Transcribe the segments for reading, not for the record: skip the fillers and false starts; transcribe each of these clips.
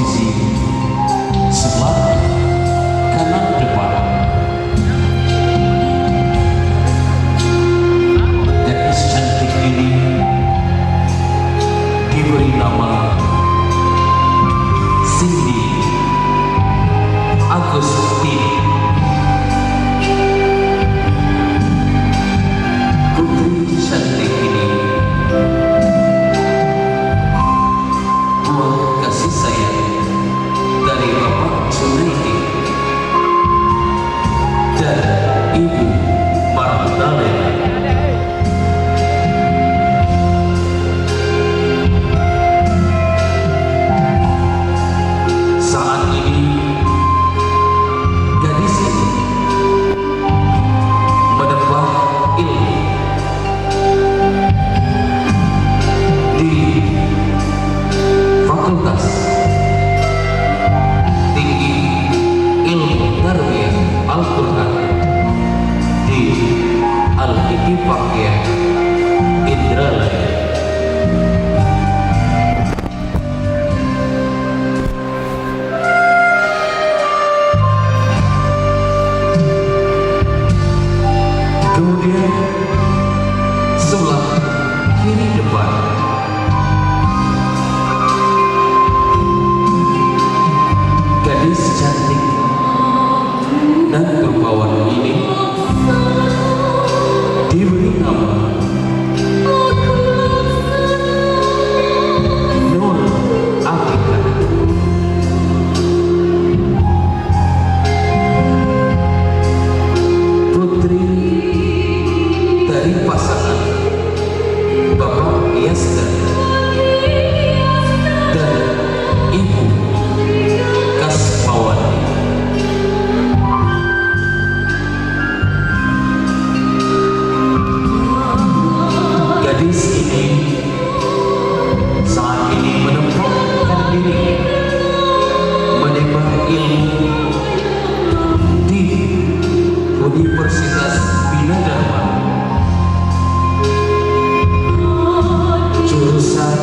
posisi sebelah kanan depan. Gadis cantik ini diberi nama Cindy Agustin. Putri cantik ini buah kasih sayang dari Bapak Junaidi dan Ibu Magdalena. Saat ini gadis ini menempuh ilmu di Fakultas Tinggi Ilmu Tarbiyah Al-Quran di Al-Ittifaqiyah Indralaya. Kemudian sebelah kiri depan gadis cantik dan rupawan ini diberi nama Nur Afrika. Putri dari pasangan Bapak Yasdan dan Ibu Kasmawati. Gadis ini saat ini menempatkan diri menimba ilmu di Universitas Bina Dharma, jurusan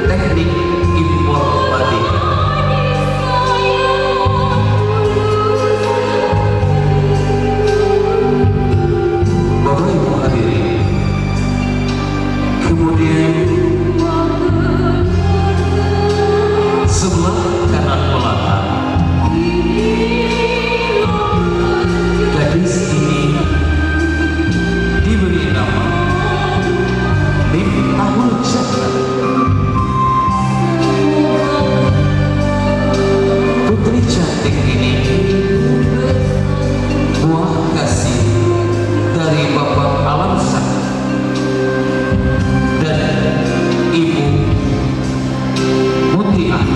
Teknik Informatika. Bapak Ibu hadirin, kemudian sebelah kanan belakang gadis ini diberi nama Miftahul Jannah. Putri cantik ini buah kasih dari Bapak Alamsan dan Ibu Mutiah.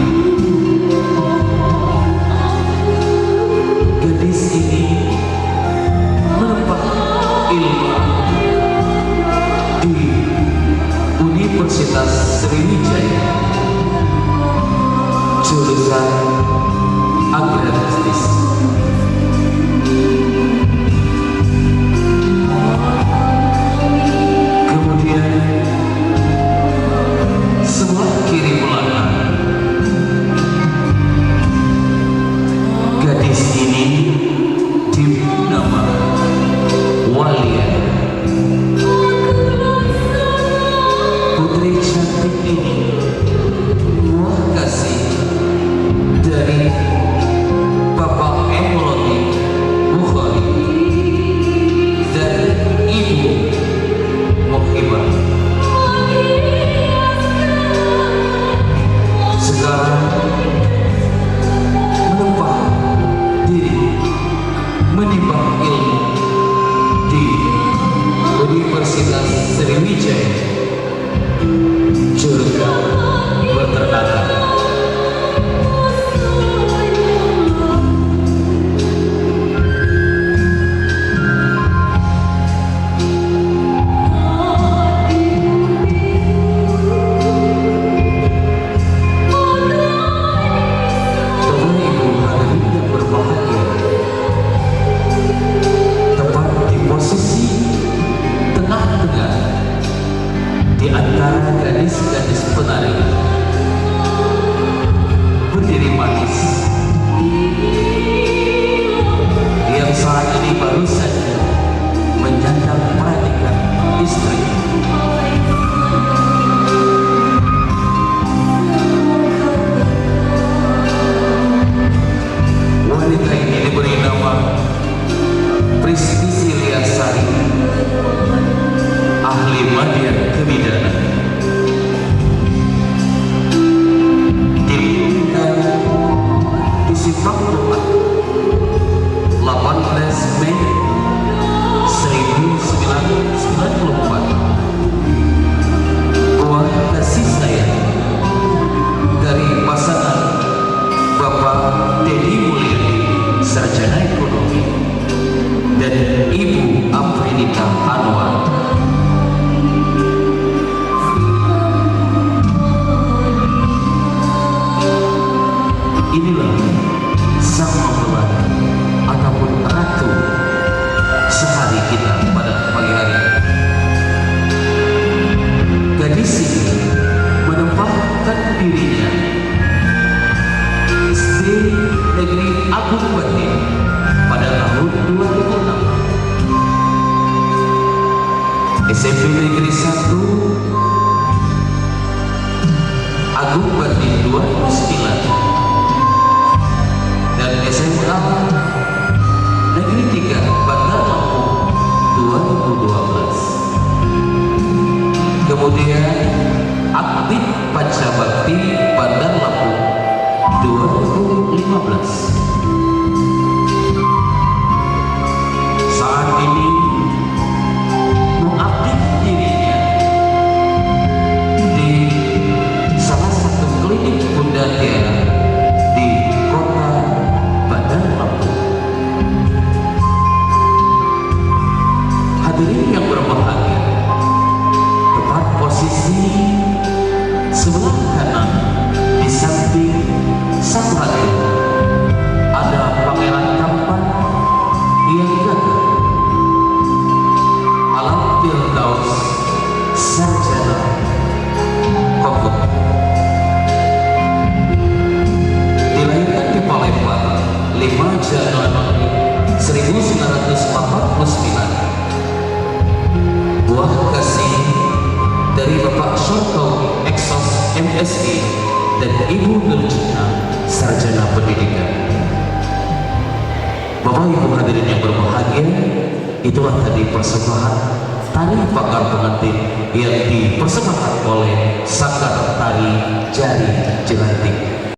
Gadis ini menempuh ilmu di Universitas Sriwijaya, jurusan agraris. Kemudian sebelah kiri belakang gadis ini diberi nama Walia. Putri cantik ini buah kasih dari Bapak Agung Batin pada tahun 2006. SMP Negeri 1 Agung Batin 2009 dan SMA Negeri 3 Bandar Lampung 2012. Kemudian aktif Pancabakti Bandar Lampung 2015. Saat ini mengupdate dirinya di salah satu klinik Bunda Tiara di kota Bandar Lampung. Hadirin yang berbahagia, tepat posisi sebelah kanan di samping sang ratu ada Pangeran Tampan yang gagah, Alam Firdaus Sarjana Kokoh. Dilahirkan di Palembang 5 Januari 1949. Buah kasih dari Bapak Syarkawi Eksos MSI dan Ibu Nurjina Sarjana Pendidikan. Bapak Ibu hadirin yang berbahagia, itulah tadi persembahan tari pakar pengantin yang dipersembahkan oleh Sanggar Tari Jari Jelantik